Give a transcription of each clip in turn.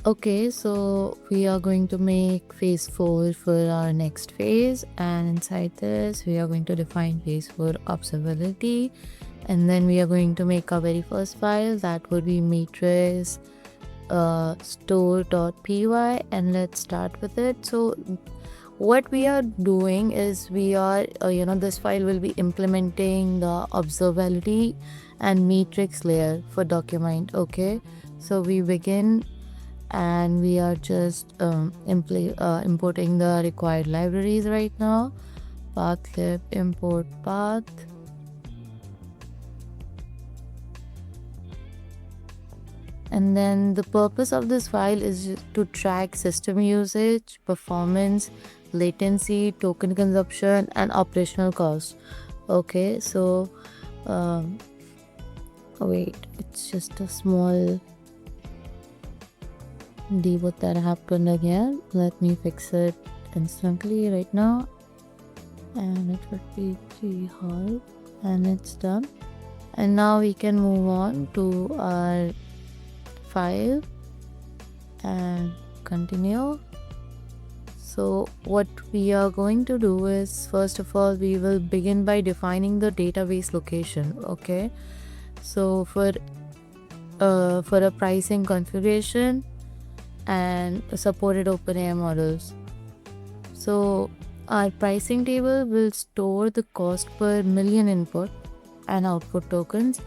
Okay, so we are going to make phase 4 for our next phase, and inside this we are going to define phase 4 observability, and then we are going to make our very first file that would be matrix store.py, and let's start with it. So what we are doing is we are this file will be implementing the observability and matrix layer for DocuMind. Okay, so we begin and we are just importing the required libraries right now. Pathlib import path, and then the purpose of this file is to track system usage, performance, latency, token consumption, and operational costs. Okay, so wait, it's just a small debug that happened again. Let me fix it instantly right now, and it would be pretty hard, and it's done. And now we can move on to our file and continue. So what we are going to do is, first of all, we will begin by defining the database location. Okay, so for a pricing configuration and supported OpenAI models. So our pricing table will store the cost per million input and output tokens,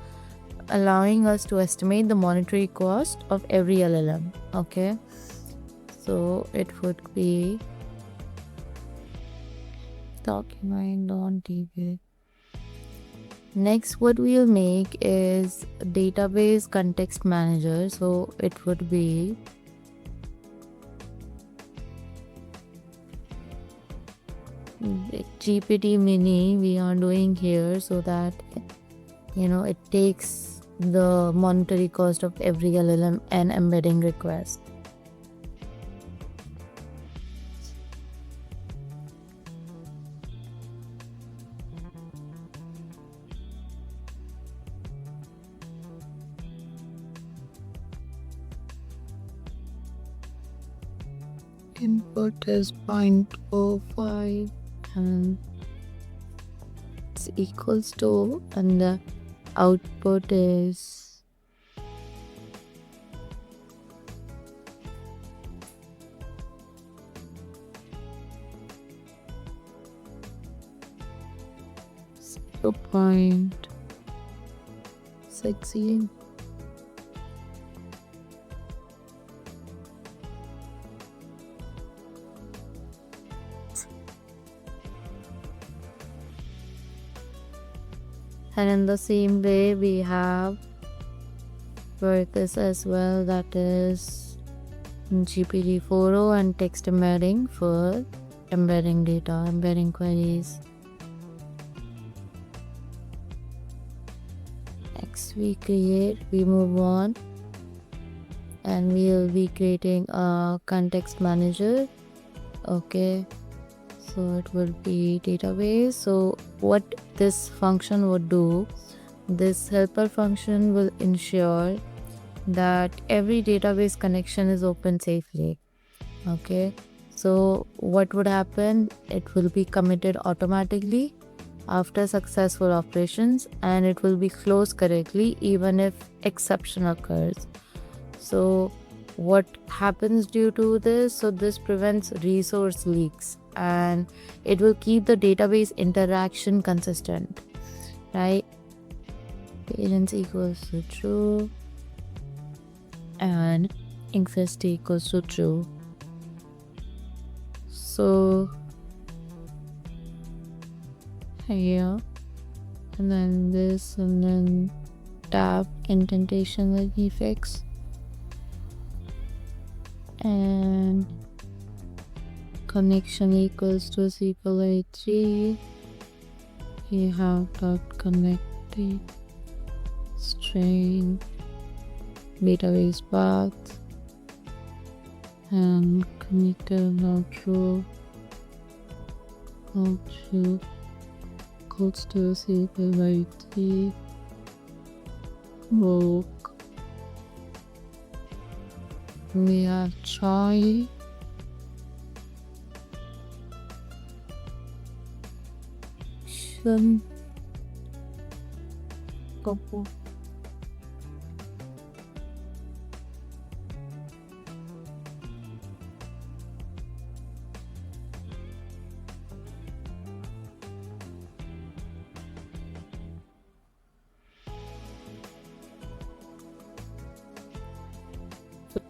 allowing us to estimate the monetary cost of every LLM. Okay, so it would be DocuMind on TV. Next, what we'll make is database context manager. So it would be GPT mini we are doing here, so that it takes the monetary cost of every LLM and embedding request. Input is 0.05 and it's equals to, and the output is .60. And in the same way we have for this as well, that is GPT-4o and text embedding for embedding data, embedding queries. Next we move on, and we will be creating a context manager. Okay, so it will be database. So what this function would do, this helper function will ensure that every database connection is open safely. Okay, so what would happen, it will be committed automatically after successful operations, and it will be closed correctly even if exception occurs. So what happens due to this, so this prevents resource leaks and it will keep the database interaction consistent, right? Parents equals to true and exist equals to true. So here, and then this, and then tab indentation will be fixed, and connection equals to SQL 3. We have dot connected string database path and connected outro equals to SQL 3 woke We have chai, some couple.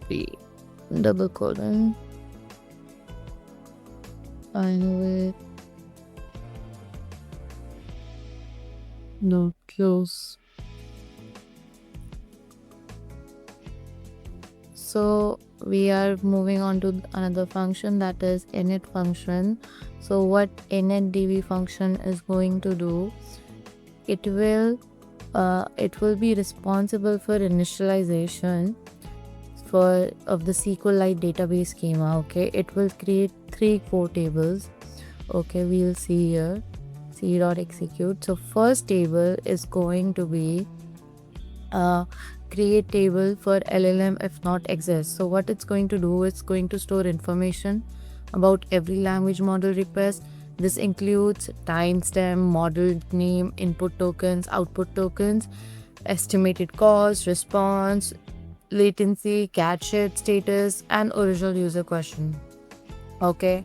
Be double colon. I know it. No close. So we are moving on to another function, that is init function. So what initDB function is going to do, it will be responsible for initialization of the SQLite database schema. Okay, it will create 3 core tables. Okay, we'll see here. C.execute. So first table is going to be create table for LLM if not exists. So what it's going to do, it's going to store information about every language model request. This includes timestamp, model name, input tokens, output tokens, estimated cost, response, latency, cache status, and original user question. Okay.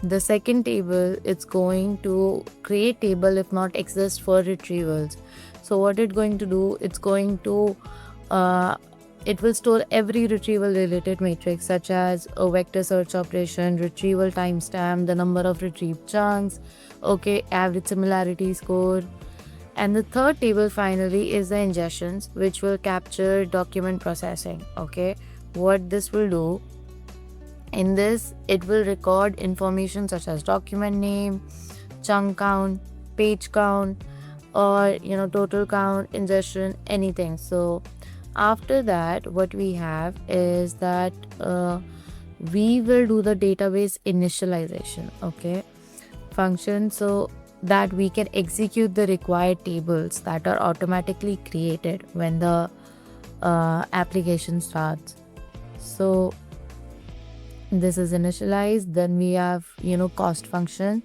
The second table, it's going to create table if not exist for retrievals. So what it's going to do, it's going to it will store every retrieval related matrix such as a vector search operation, retrieval timestamp, the number of retrieved chunks, okay, average similarity score. And the third table finally is the ingestions, which will capture document processing. Okay, what this will do, in this it will record information such as document name, chunk count, page count, or total count, ingestion, anything. So after that, what we have is that we will do the database initialization, okay, function, so that we can execute the required tables that are automatically created when the application starts. So this is initialized. Then we have cost function,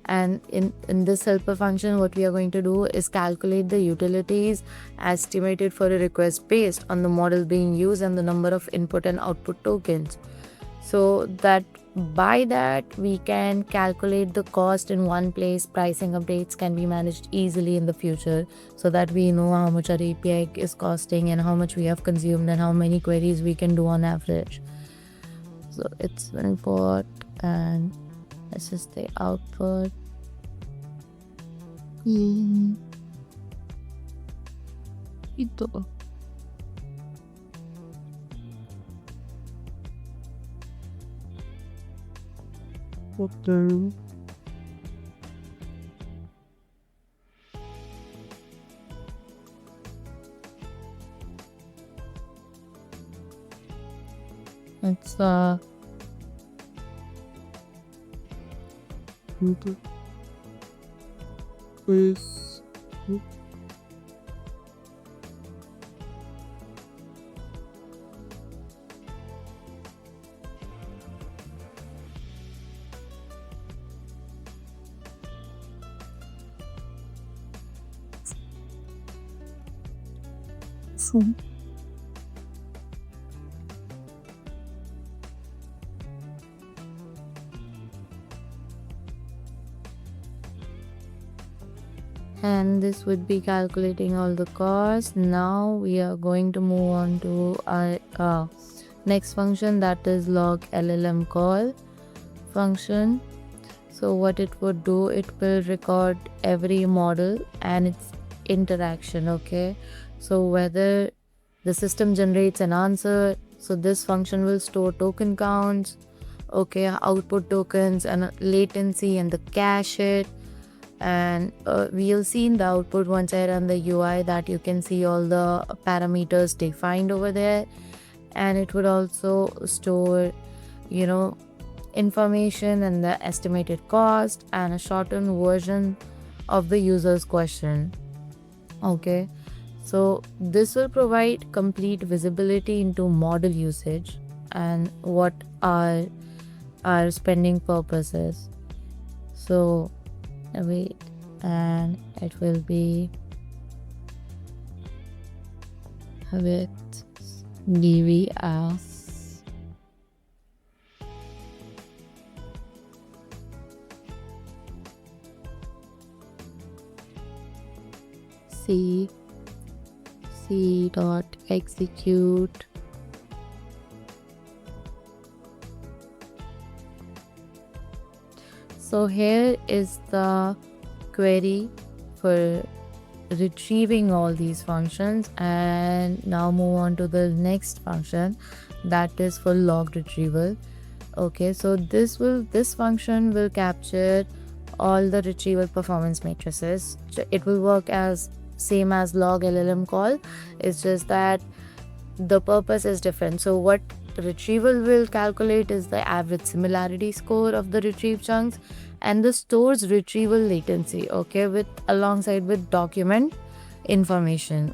and in this helper function, what we are going to do is calculate the utilities estimated for a request based on the model being used and the number of input and output tokens, so that by that we can calculate the cost in one place. Pricing updates can be managed easily in the future, so that we know how much our API is costing and how much we have consumed and how many queries we can do on average. So it's import, and let's just say output. Ito. Okay. It's quiz. And this would be calculating all the costs. Now we are going to move on to our next function, that is log LLM call function. So what it would do, it will record every model and its interaction. Okay, so whether the system generates an answer, so this function will store token counts, okay, output tokens, and latency and the cache it. And we'll see in the output, once I run the UI, that you can see all the parameters defined over there. And it would also store information and the estimated cost and a shortened version of the user's question. Okay, so this will provide complete visibility into model usage. and what are our spending purposes. So wait, and it will be with dv as c dot execute So here is the query for retrieving all these functions, and now move on to the next function, that is for log retrieval. Okay, so this function will capture all the retrieval performance matrices. It will work as same as log LLM call. It's just that the purpose is different. So what retrieval will calculate is the average similarity score of the retrieved chunks and the store's retrieval latency, okay, alongside with document information.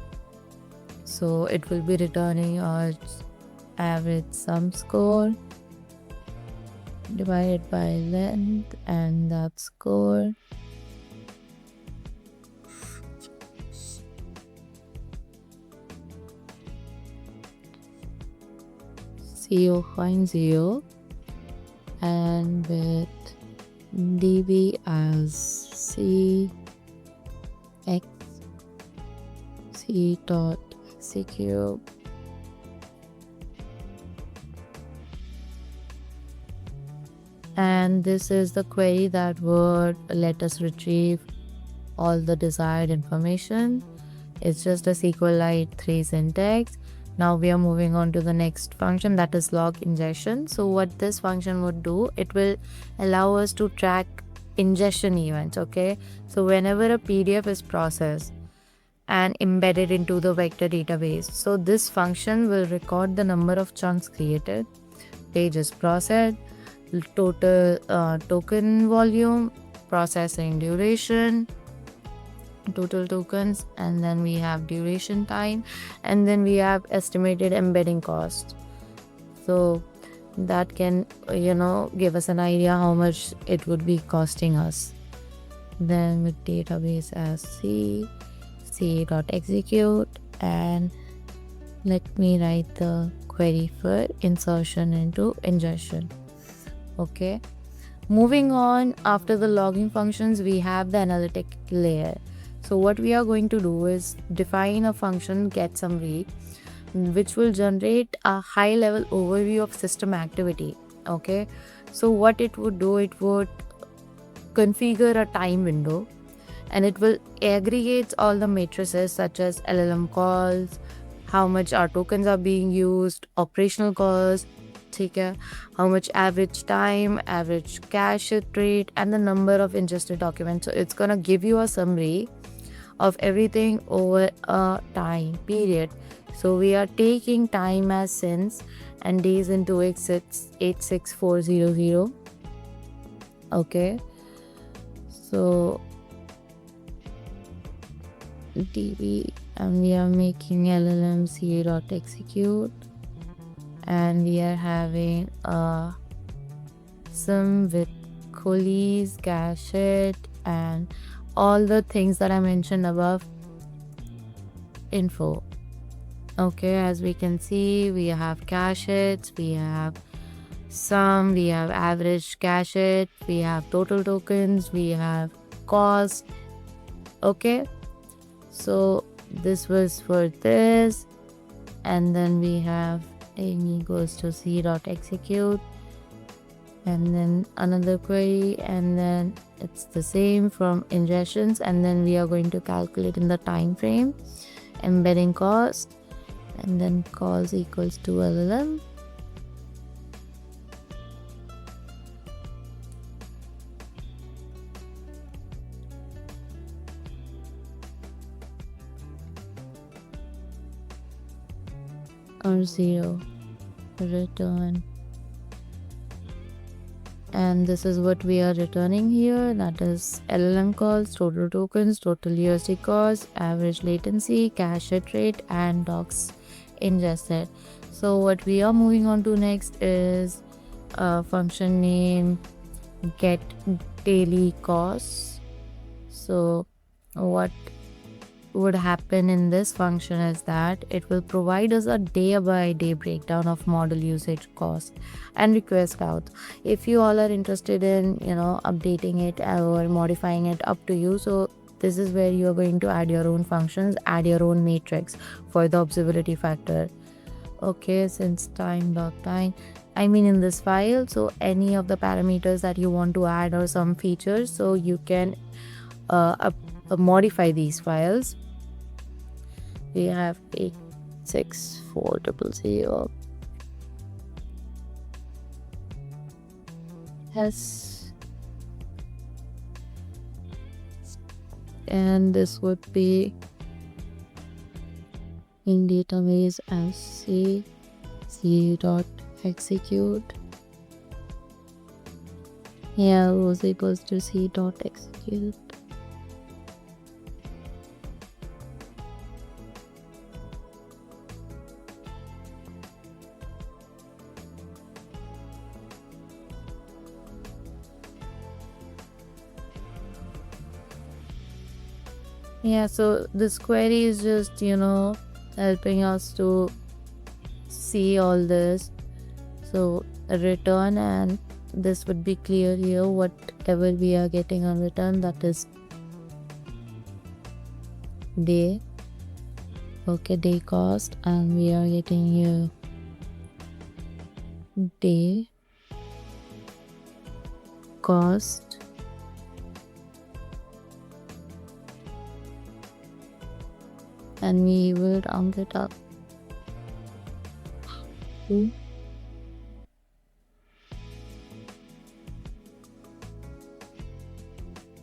So it will be returning our average sum score divided by length and that score. .0 and with db as c dot execute and this is the query that would let us retrieve all the desired information. It's just a SQLite 3 syntax. Now we are moving on to the next function, that is log ingestion. So what this function would do, it will allow us to track ingestion events, okay? So whenever a PDF is processed and embedded into the vector database, so this function will record the number of chunks created, pages processed, total token volume, processing duration, total tokens, and then we have duration time, and then we have estimated embedding cost. So that can give us an idea how much it would be costing us. Then with database as c dot execute, and let me write the query for insertion into ingestion. Okay, moving on, after the logging functions we have the analytic layer. So what we are going to do is define a function getSummary, which will generate a high level overview of system activity. Okay, so what it would do, it would configure a time window and it will aggregate all the matrices such as LLM calls, how much our tokens are being used, operational costs, how much average time, average cache hit rate, and the number of ingested documents. So it's gonna give you a summary of everything over a time period. So we are taking time as cents and days into 86400. Okay, so db, and we are making LLM c dot execute, and we are having a sum with coolies, cache hit, and all the things that I mentioned above info. Okay, as we can see, we have cache hits, we have sum, we have average cache hit, we have total tokens, we have cost. Okay, so this was for this, and then we have Amy goes to c dot execute, and then another query, and then it's the same from ingestions, and then we are going to calculate in the time frame embedding cost, and then calls equals to LLM. Or 0 return, and this is what we are returning here, that is LLM calls, total tokens, total USD cost, average latency, cache hit rate, and docs ingested. So what we are moving on to next is a function name get daily costs. So what would happen in this function is that it will provide us a day-by-day breakdown of model usage costs and request out. If you all are interested in updating it or modifying it, up to you. So this is where you are going to add your own functions, add your own matrix for the observability factor. Okay, since time.time, I mean in this file, so any of the parameters that you want to add or some features, so you can modify these files. We have 86400 yes, and this would be in database as c dot execute. Yeah, was equals to c dot execute. Yeah, so this query is just helping us to see all this. So return, and this would be clear here, whatever we are getting on return, that is day. Okay, day cost, and we are getting here day cost. And we will round it up to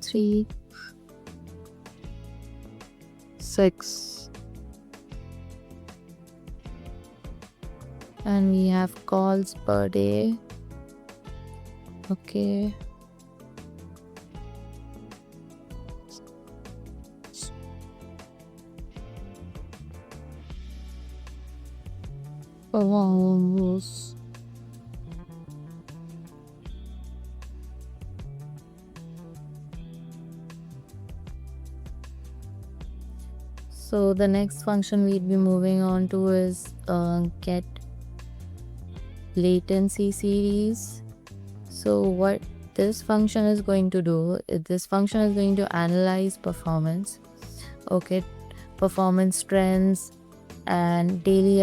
3, 6, and we have calls per day. Okay, almost. So the next function we'd be moving on to is get latency series. So what this function is going to do, this function is going to analyze performance, okay, performance trends and daily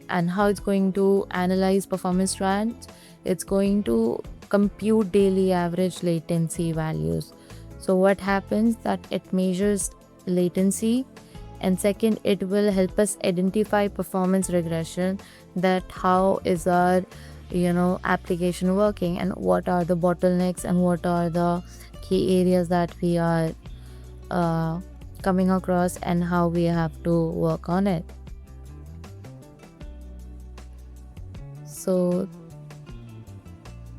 and how it's going to analyze performance trends. It's going to compute daily average latency values. So what happens that it measures latency, and second, it will help us identify performance regression, that how is our application working, and what are the bottlenecks, and what are the key areas that we are coming across, and how we have to work on it. So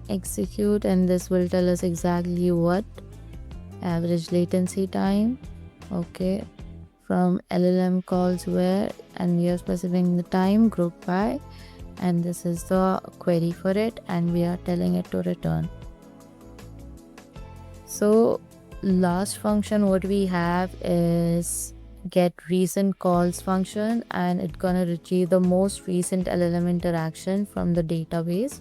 execute, and this will tell us exactly what average latency time, okay, from LLM calls where, and we are specifying the time group by, and this is the query for it, and we are telling it to return. So last function what we have is get recent calls function, and it's gonna retrieve the most recent LLM interaction from the database.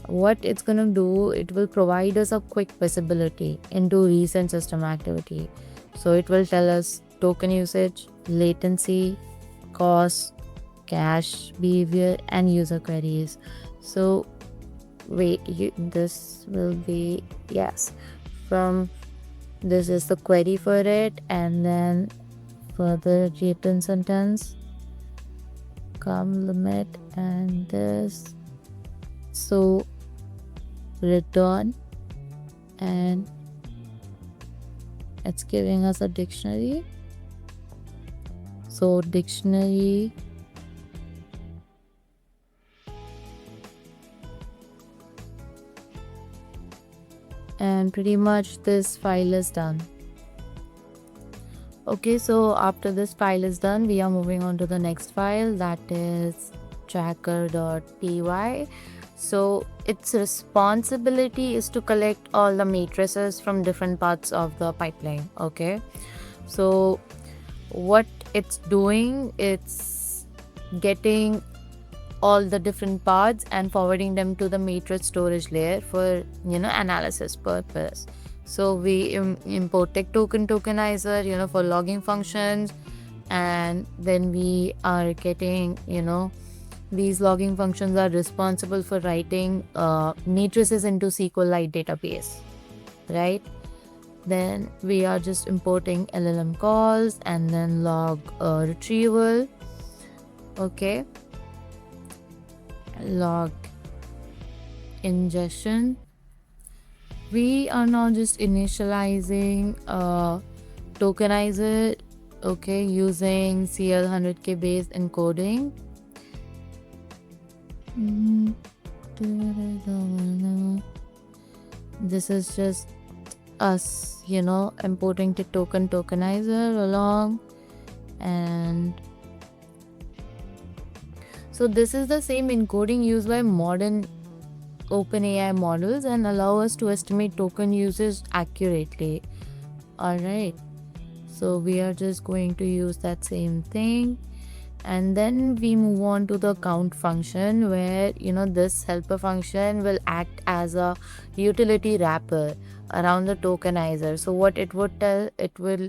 What it's gonna do, it will provide us a quick visibility into recent system activity. So it will tell us token usage, latency, cost, cache behavior, and user queries. So wait, this will be, yes, from this is the query for it, and then for the return sentence come limit, and this, so return, and it's giving us a dictionary. So dictionary, and pretty much this file is done. Okay, so after this file is done, we are moving on to the next file, that is tracker.py. So its responsibility is to collect all the matrices from different parts of the pipeline. Okay, so what it's doing, it's getting all the different parts and forwarding them to the matrix storage layer for analysis purpose. So we import token tokenizer for logging functions, and then we are getting these logging functions are responsible for writing matrices into SQLite database, right? Then we are just importing LLM calls and then log retrieval. Okay, log ingestion. We are now just initializing tokenizer, okay, using CL100K based encoding. This is just us importing the token tokenizer along, and so this is the same encoding used by modern OpenAI models and allow us to estimate token usage accurately. Alright, so we are just going to use that same thing, and then we move on to the count function, where this helper function will act as a utility wrapper around the tokenizer. So what it would tell, it will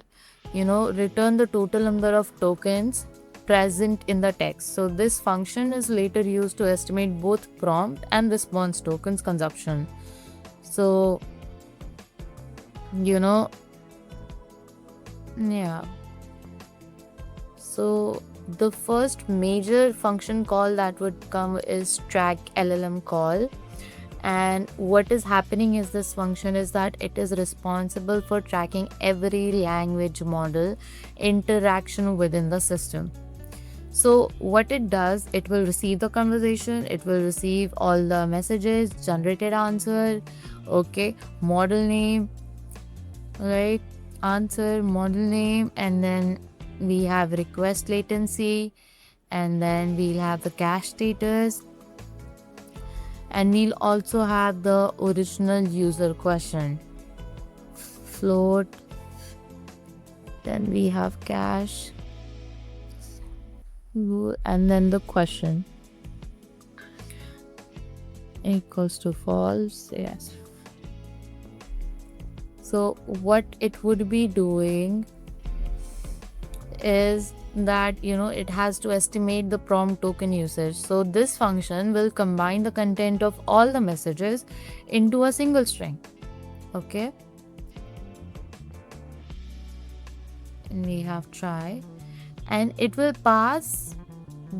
return the total number of tokens present in the text. So this function is later used to estimate both prompt and response tokens consumption. So yeah, so the first major function call that would come is track LLM call, and what is happening is this function is that it is responsible for tracking every language model interaction within the system. So what it does, it will receive the conversation, it will receive all the messages, generated answer, okay, model name, right, answer, model name, and then we have request latency, and then we'll have the cache status, and we'll also have the original user question, float, then we have cache, and then the question equals to false. Yes. So what it would be doing is that it has to estimate the prompt token usage. So this function will combine the content of all the messages into a single string. Okay, and we have try, and it will pass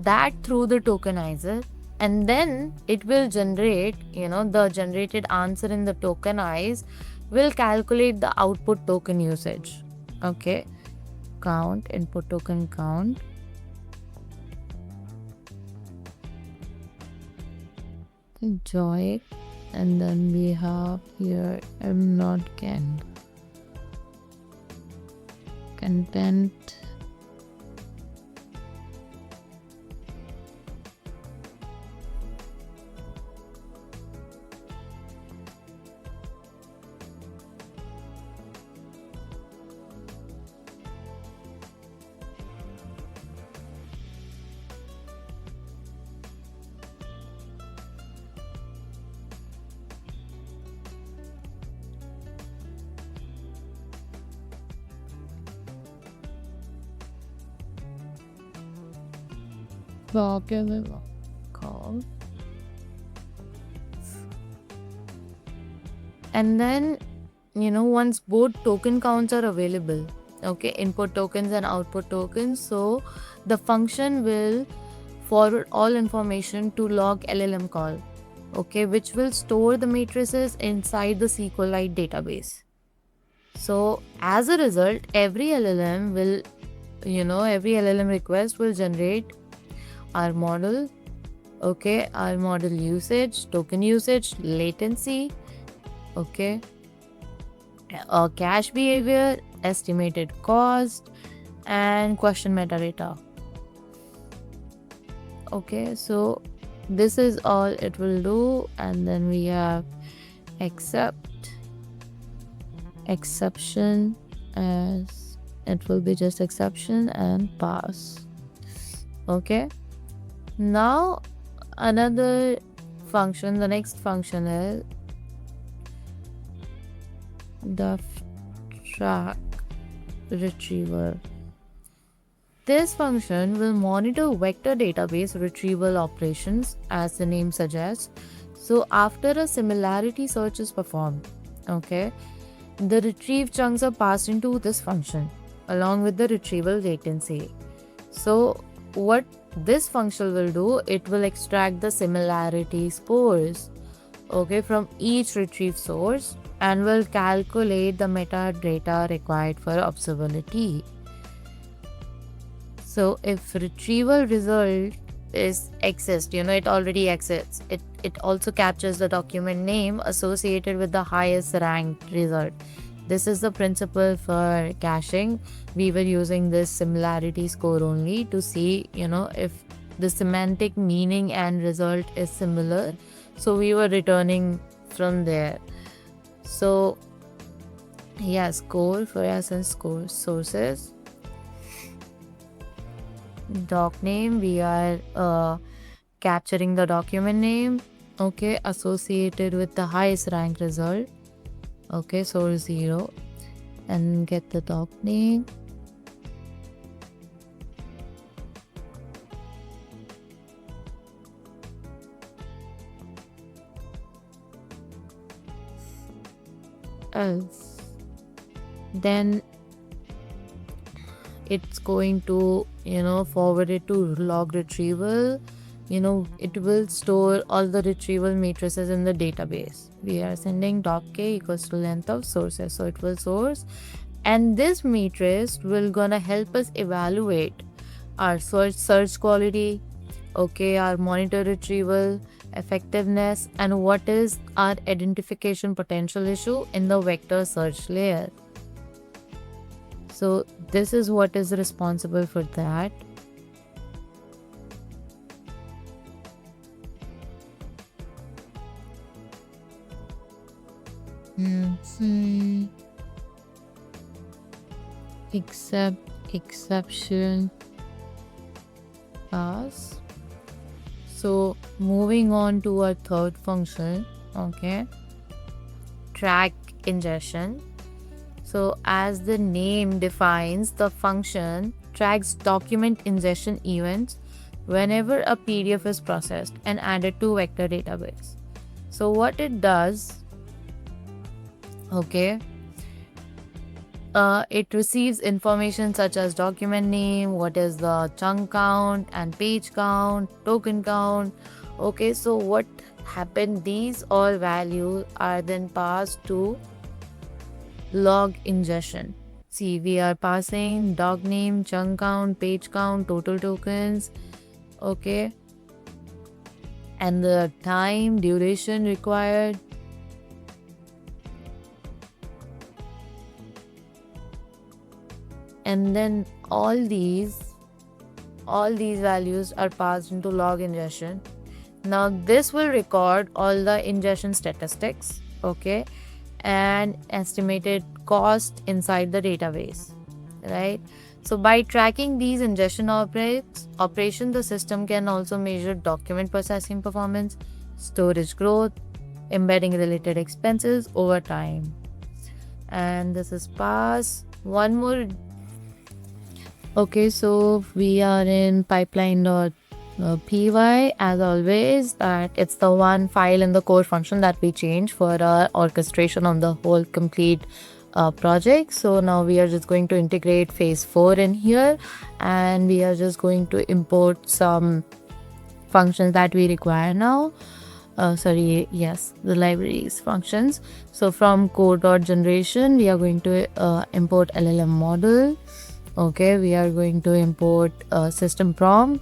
that through the tokenizer, and then it will generate the generated answer in the tokenize will calculate the output token usage. Okay, count, input token count, enjoy, and then we have here I'm not can content, call, and then once both token counts are available, okay, input tokens and output tokens, so the function will forward all information to log LLM call, okay, which will store the matrices inside the SQLite database. So as a result, every LLM request will generate our model, okay, our model usage, token usage, latency, okay, cache behavior, estimated cost, and question metadata. Okay, so this is all it will do. And then we have exception, as it will be just exception, and pass. Okay, now another function, the next function is the track retrieval. This function will monitor vector database retrieval operations, as the name suggests. So after a similarity search is performed, okay, the retrieved chunks are passed into this function along with the retrieval latency. So what this function will do, it will extract the similarity scores, okay, from each retrieved source and will calculate the metadata required for observability. So if retrieval result is exists, it already exists. It also captures the document name associated with the highest ranked result. This is the principle for caching. We were using this similarity score only to see, if the semantic meaning and result is similar. So we were returning from there. So yeah, score for us and score sources. Doc name, we are capturing the document name, okay, associated with the highest rank result. Okay, source 0, and get the doc name. Else, then it's going to forward it to log retrieval. It will store all the retrieval matrices in the database. We are sending doc k equals to length of sources, so it will source, and this matrix will gonna help us evaluate our search quality, okay, our monitor retrieval effectiveness, and what is our identification potential issue in the vector search layer. So this is what is responsible for that. Exception pass. So moving on to our third function, okay, track ingestion. So as the name defines, the function tracks document ingestion events whenever a PDF is processed and added to vector database. So what it does, okay, it receives information such as document name, what is the chunk count and page count, token count. Okay, so what happened, these all values are then passed to log ingestion. See, we are passing doc name, chunk count, page count, total tokens, okay, and the time duration required. And then all these values are passed into log ingestion. Now this will record all the ingestion statistics, okay, and estimated cost inside the database, right? So by tracking these ingestion operation, the system can also measure document processing performance, storage growth, embedding related expenses over time. And this is pass. One more. Okay, so we are in pipeline.py as always. That it's the one file in the core function that we change for our orchestration of the whole complete project. So now we are just going to integrate phase 4 in here, and we are just going to import some functions that we require now. The libraries functions. So from code.generation, we are going to import LLM model. Okay, we are going to import system prompt,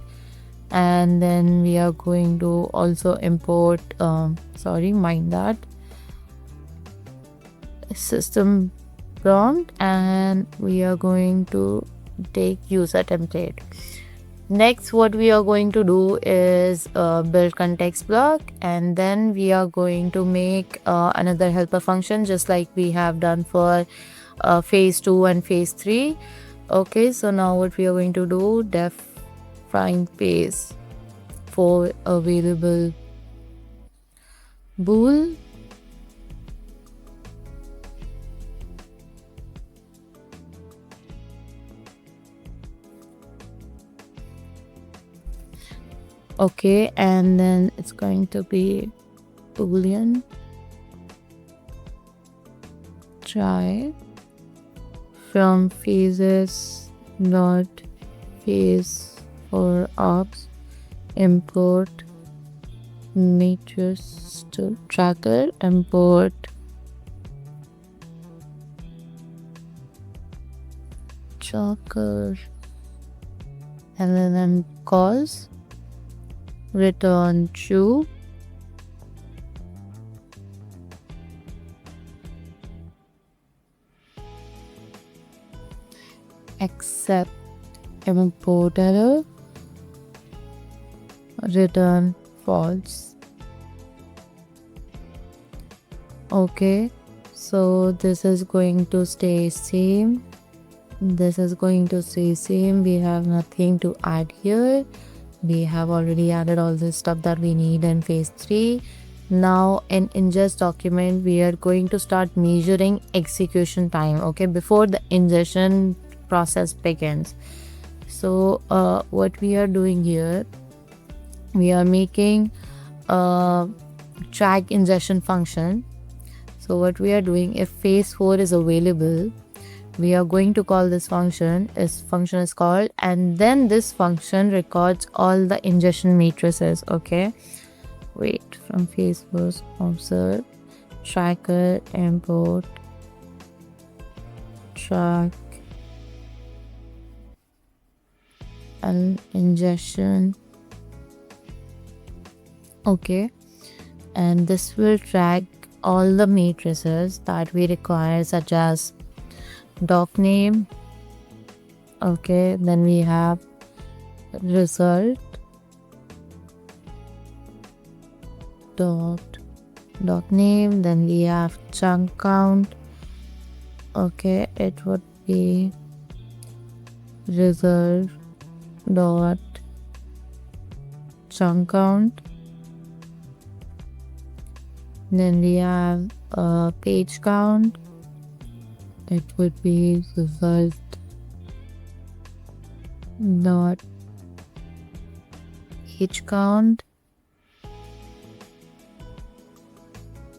and then we are going to also import system prompt, and we are going to take user template. Next, what we are going to do is build context block, and then we are going to make another helper function just like we have done for phase 2 and phase 3. Okay, so now what we are going to do, def find phase for available bool. Okay, and then it's going to be boolean try from phases dot phase for ops import matrix to tracker import tracker LLM calls return true accept import error return false. Okay, so this is going to stay same, this is going to stay same, we have nothing to add here. We have already added all the stuff that we need in phase 3. Now in ingest document, we are going to start measuring execution time, okay, before the ingestion process begins. So what we are doing here, we are making a track ingestion function. So what we are doing, if phase 4 is available, we are going to call this function. This function is called, and then this function records all the ingestion matrices. Okay, wait, from phase 4 observe tracker import track and ingestion. Okay, and this will track all the matrices that we require, such as doc name. Okay, then we have result doc name, then we have chunk count. Okay, it would be result dot chunk count. Then we have page count. It would be result dot page count.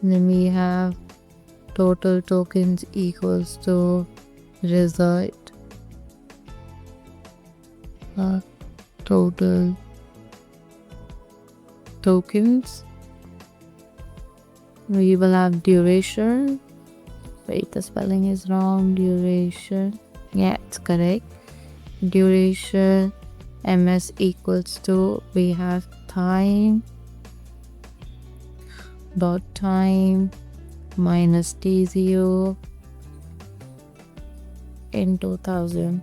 Then we have total tokens equals to result total tokens. We will have duration. Wait, the spelling is wrong. Duration. Yeah, it's correct. Duration ms equals to, we have time dot time minus t0 in 2000.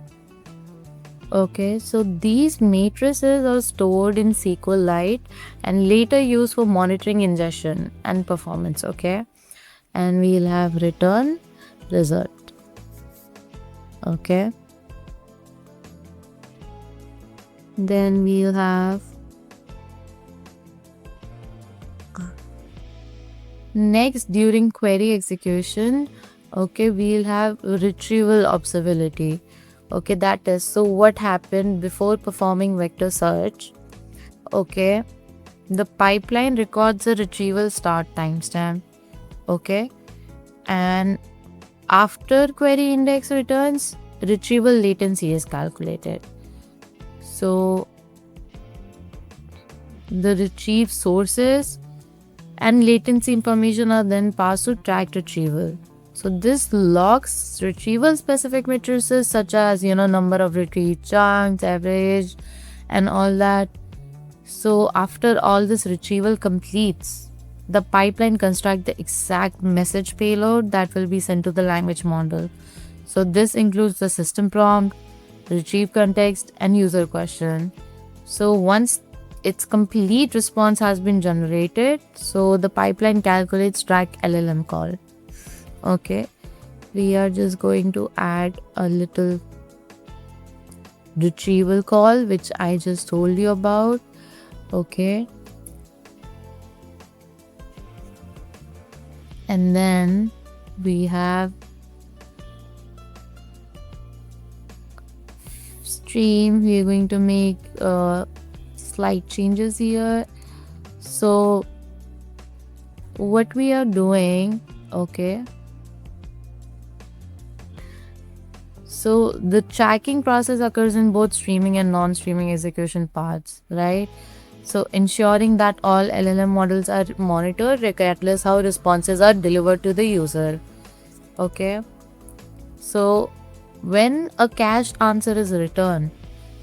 Okay, so these matrices are stored in SQLite and later used for monitoring ingestion and performance. Okay, and we'll have return result. Okay, then we'll have next, during query execution, okay, we'll have retrieval observability. Okay, that is, so what happened before performing vector search. Okay, the pipeline records a retrieval start timestamp. Okay, and after query index returns, retrieval latency is calculated. So the retrieved sources and latency information are then passed to track retrieval. So this logs retrieval specific matrices such as, number of retrieved chunks, average, and all that. So after all this retrieval completes, the pipeline constructs the exact message payload that will be sent to the language model. So this includes the system prompt, retrieve context, and user question. So once its complete response has been generated, so the pipeline calculates track LLM call. Okay, we are just going to add a little retrieval call, which I just told you about. Okay, and then we have stream. We are going to make slight changes here. So what we are doing, okay, so the tracking process occurs in both streaming and non-streaming execution paths, right? So ensuring that all LLM models are monitored regardless how responses are delivered to the user. Okay, so when a cached answer is returned,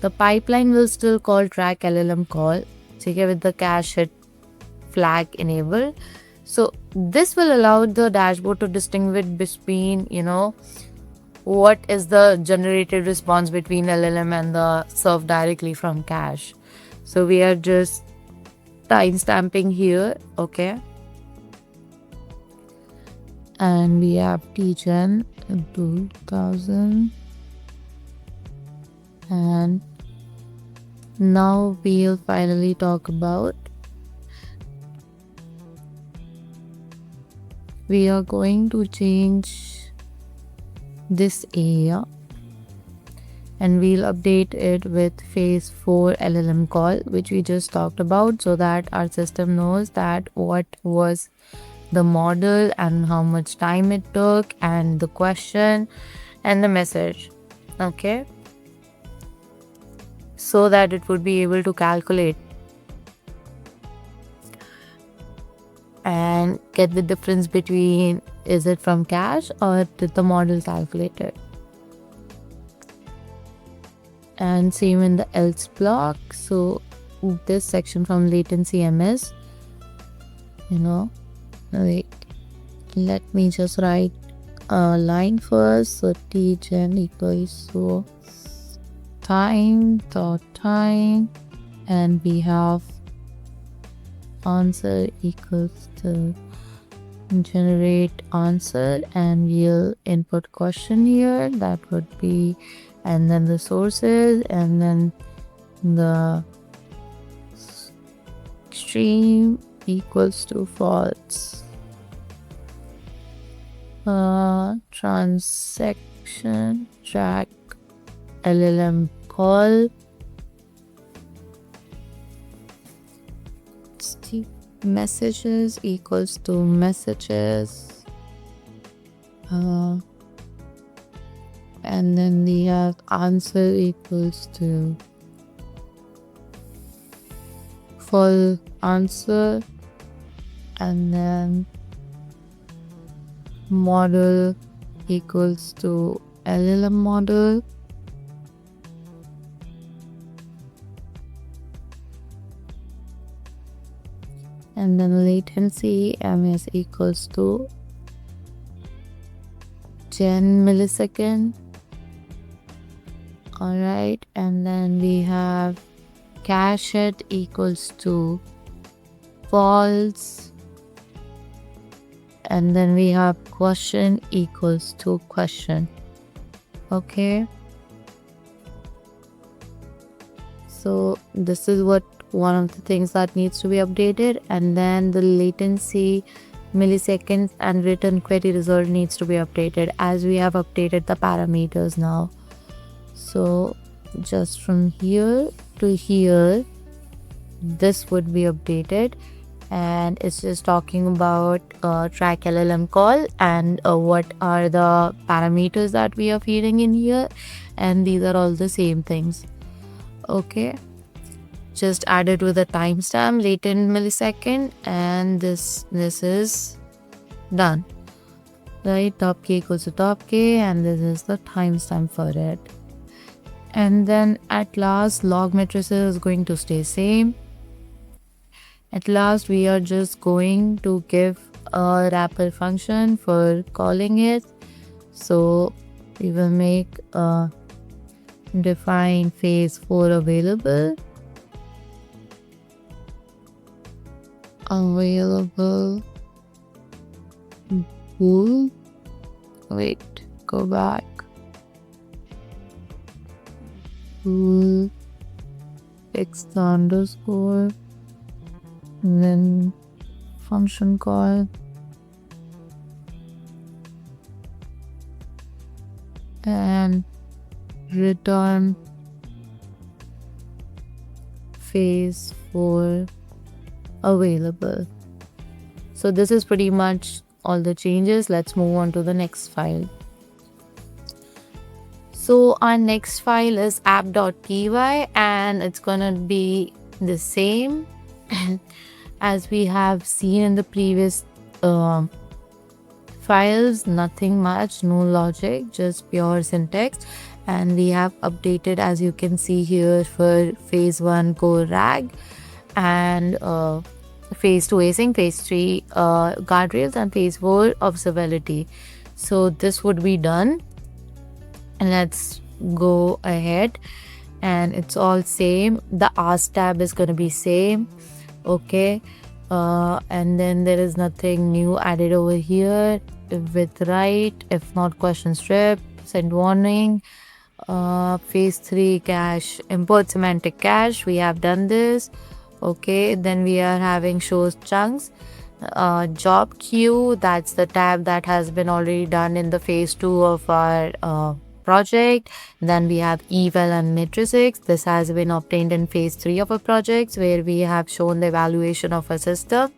the pipeline will still call track LLM call, okay, with the cache hit flag enabled. So this will allow the dashboard to distinguish between, what is the generated response between LLM and the served directly from cache. So we are just timestamping here, okay, and we have tgen 2000, and now we'll finally talk about, we are going to change this area and we'll update it with phase 4 LLM call, which we just talked about, so that our system knows that what was the model and how much time it took and the question and the message, okay, so that it would be able to calculate and get the difference between is it from cache or did the model calculate it. And same in the else block. So this section from latency ms, wait, let me just write a line first. So tgen equals to time, and we have answer equals to generate answer, and we'll input question here, that would be, and then the sources, and then the stream equals to false. Transaction track LLM call, messages equals to messages, and then we have answer equals to full answer, and then model equals to LLM model, and then latency ms equals to gen millisecond. All right, and then we have cache hit equals to false, and then we have question equals to question. Okay, so this is what one of the things that needs to be updated, and then the latency milliseconds and return query result needs to be updated, as we have updated the parameters now. So just from here to here, this would be updated, and it's just talking about track LLM call and what are the parameters that we are feeding in here, and these are all the same things. Okay, just add it with a timestamp, latent millisecond, and this is done, right? Top k equals to top k, and this is the timestamp for it. And then at last, log matrices is going to stay same. At last, we are just going to give a wrapper function for calling it. So we will make a define phase 4 available, available pool. Wait, go back. Pool text underscore and then function call and return phase 4 available. So this is pretty much all the changes. Let's move on to the next file. So our next file is app.py and it's gonna be the same as we have seen in the previous files. Nothing much, no logic, just pure syntax. And we have updated, as you can see here, for phase 1 core RAG and phase 2 async, phase 3 guardrails, and phase 4 observability. So this would be done. And let's go ahead, and it's all same. The ask tab is going to be same. Okay, and then there is nothing new added over here with write, if not question strip, send warning, phase 3 cache, import semantic cache. We have done this. Okay, then we are having shows chunks, job queue. That's the tab that has been already done in the phase 2 of our project. Then we have eval and matrices. This has been obtained in phase 3 of our projects, where we have shown the evaluation of a system.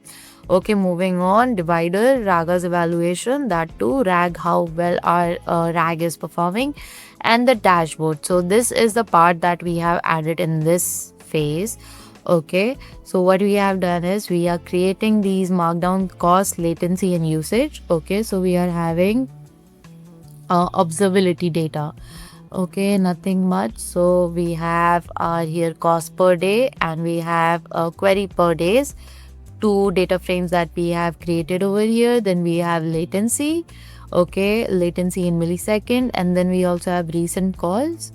Okay, moving on, divider, RAG's evaluation, that too, RAG, how well our RAG is performing, and the dashboard. So this is the part that we have added in this phase. Okay, so what we have done is we are creating these markdown cost, latency, and usage. Okay, so we are having observability data. Okay, nothing much. So we have here cost per day, and we have a query per days, 2 data frames that we have created over here. Then we have latency. Okay, latency in millisecond, and then we also have recent calls.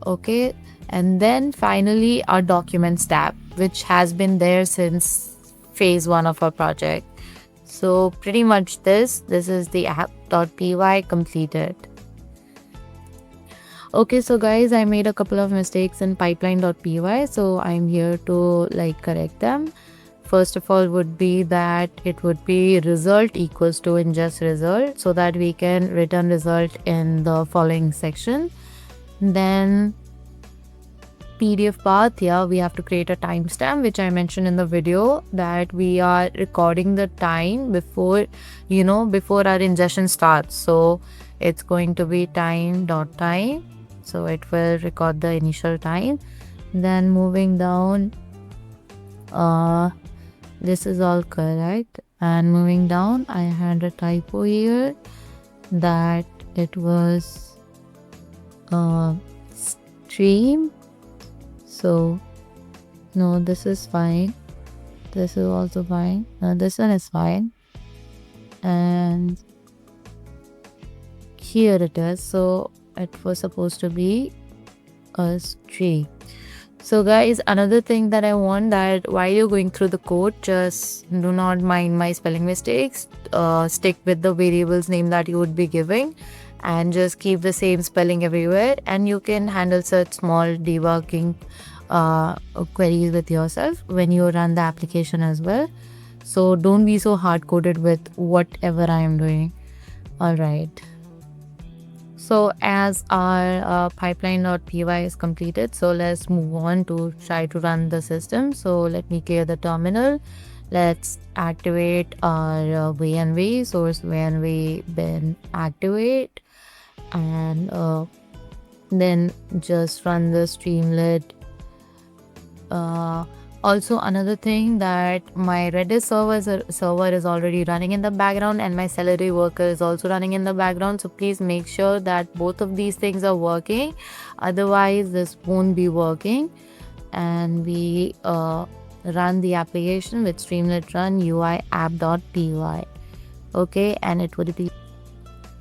Okay, and then finally our documents tab, which has been there since phase 1 of our project. So pretty much this is the app.py completed. Okay, so guys, I made a couple of mistakes in pipeline.py, so I'm here to correct them. First of all would be that it would be result equals to ingest result, so that we can return result in the following section. Then PDF path, yeah, we have to create a timestamp, which I mentioned in the video, that we are recording the time before our ingestion starts. So it's going to be time.time, so it will record the initial time. Then moving down, this is all correct, and moving down, I had a typo here that it was stream. So no, this is fine, this is also fine, this one is fine, and here it is. So it was supposed to be a stream. So guys, another thing that I want, that while you're going through the code, just do not mind my spelling mistakes. Stick with the variables name that you would be giving, and just keep the same spelling everywhere, and you can handle such small debugging queries with yourself when you run the application as well. So don't be so hard-coded with whatever I am doing. Alright, so as our pipeline.py is completed, so let's move on to try to run the system. So let me clear the terminal. Let's activate our VNV, source VNV bin activate, and then just run the Streamlit. Also, another thing, that my Redis server is already running in the background, and my Celery worker is also running in the background. So please make sure that both of these things are working, otherwise this won't be working. And we run the application with Streamlit run UI app.py. Okay, and it would be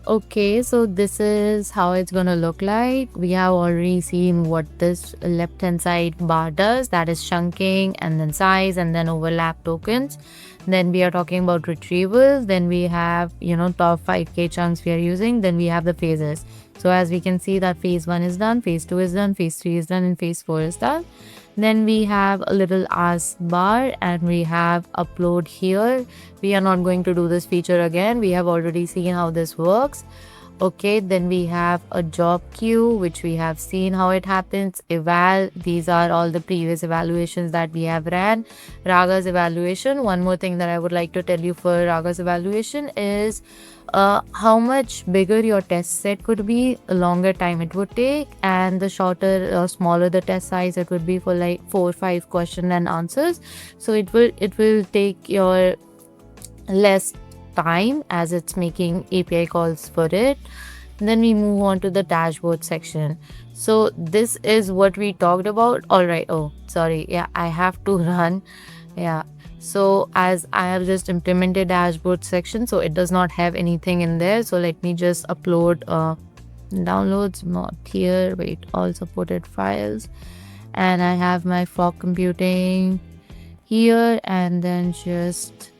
okay. So this is how it's gonna look like. We have already seen what this left hand side bar does, that is chunking, and then size, and then overlap tokens. Then we are talking about retrievals. Then we have, top 5K chunks we are using. Then we have the phases. So as we can see that phase 1 is done, phase 2 is done, phase 3 is done, and phase 4 is done. Then we have a little ask bar and we have upload here. We are not going to do this feature again. We have already seen how this works. Okay, then we have a job queue, which we have seen how it happens. Eval, these are all the previous evaluations that we have ran. Raga's evaluation, one more thing that I would like to tell you for Raga's evaluation is how much bigger your test set could be, the longer time it would take, and the shorter, smaller the test size, it would be for like 4 or 5 question and answers. So it will take your less time as it's making API calls for it. Then we move on to the dashboard section. So this is what we talked about. All right. Oh, sorry. Yeah, I have to run. Yeah. So as I have just implemented dashboard section, so it does not have anything in there. So let me just upload downloads, not here. Wait, all supported files. And I have my fog computing here, and then just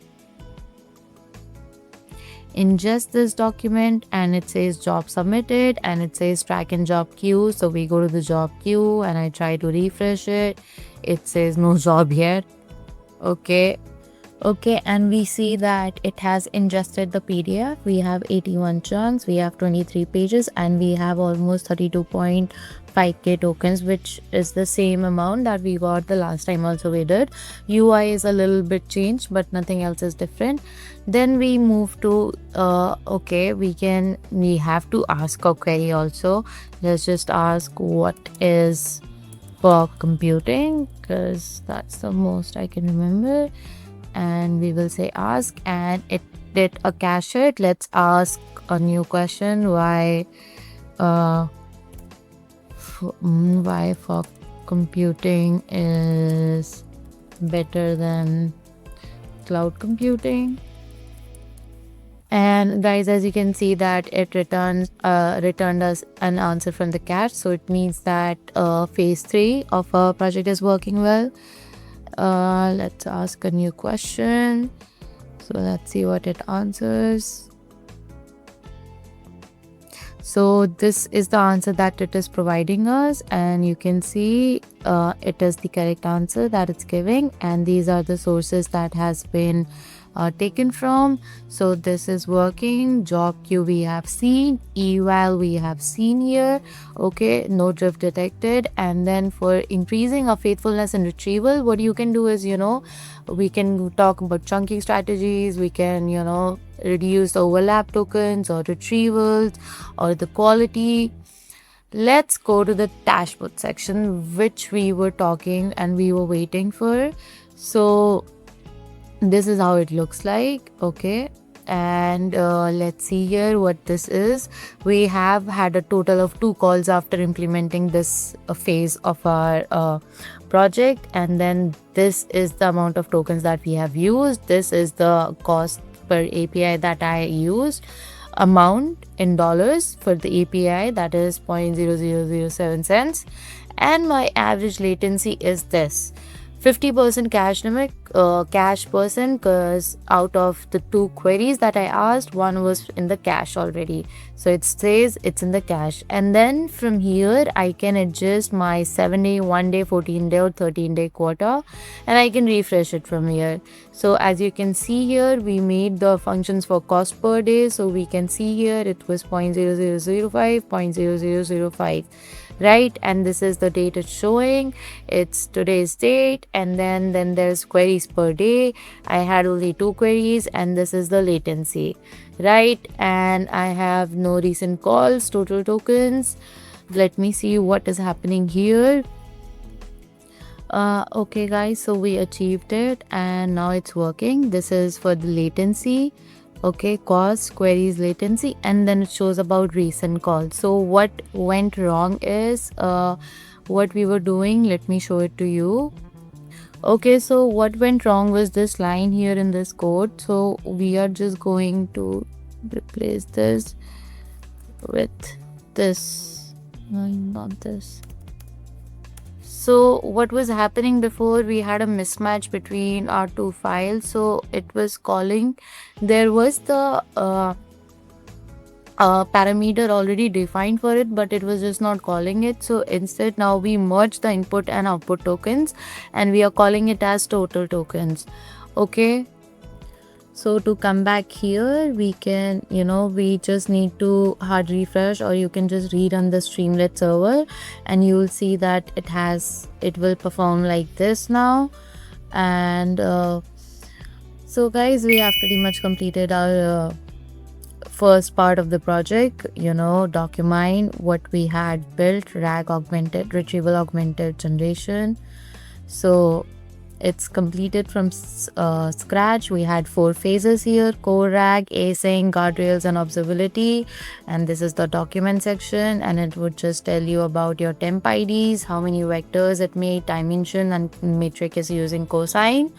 ingest this document, and it says job submitted and it says track and job queue. So we go to the job queue and I try to refresh it. It says no job yet. Okay, and we see that it has ingested the PDF. We have 81 chunks, we have 23 pages, and we have almost 32.5K tokens, which is the same amount that we got the last time also we did. UI is a little bit changed, but nothing else is different. Then we move to we have to ask a query also. Let's just ask what is for computing, because that's the most I can remember. And we will say ask, and it did a cache hit. Let's ask a new question. Why fog computing is better than cloud computing? And guys, as you can see that it returned us an answer from the cache. So it means that phase 3 of our project is working well. Let's ask a new question. So let's see what it answers. So this is the answer that it is providing us, and you can see it is the correct answer that it's giving, and these are the sources that has been taken from. So this is working. Job queue we have seen, eval we have seen here. Okay, no drift detected. And then for increasing our faithfulness in retrieval, what you can do is, we can talk about chunking strategies. We can, reduce the overlap tokens or retrievals or the quality. Let's go to the dashboard section, which we were talking and we were waiting for. So this is how it looks like. Okay, and let's see here what this is. We have had a total of 2 calls after implementing this phase of our project, and then this is the amount of tokens that we have used. This is the cost per API that I used, amount in dollars for the API, that is 0.0007 cents, and my average latency is this 50% cache person, because out of the 2 queries that I asked, one was in the cache already, so it says it's in the cache. And then from here I can adjust my 7-day, 1-day, 14-day or 13-day quota, and I can refresh it from here. So as you can see here, we made the functions for cost per day. So we can see here it was 0.0005, 0.0005, right? And this is the date it's showing. It's today's date, and then there's queries per day. I had only 2 queries, and this is the latency, right? And I have no recent calls, total tokens. Let me see what is happening here. Okay guys, so we achieved it and now it's working. This is for the latency. Okay, cost, queries, latency, and then it shows about recent calls. So what went wrong is what we were doing. Let me show it to you. Okay, so what went wrong was this line here in this code. So we are just going to replace this with this, no, not this. So what was happening before, we had a mismatch between our two files. So it was calling, there was the parameter already defined for it, but it was just not calling it. So instead, now we merge the input and output tokens, and we are calling it as total tokens. Okay. So to come back here, we can, we just need to hard refresh, or you can just rerun the Streamlit server, and you will see that it will perform like this now. And so guys, we have pretty much completed our first part of the project, DocuMind, what we had built, RAG augmented, Retrieval-Augmented Generation. So it's completed from scratch. We had 4 phases here: core RAG, async, guardrails, and observability. And this is the document section, and it would just tell you about your temp IDs, how many vectors it made, dimension, and metric is using cosine,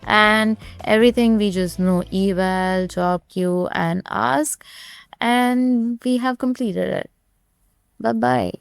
and everything we just know: eval, job queue, and ask. And we have completed it. Bye bye.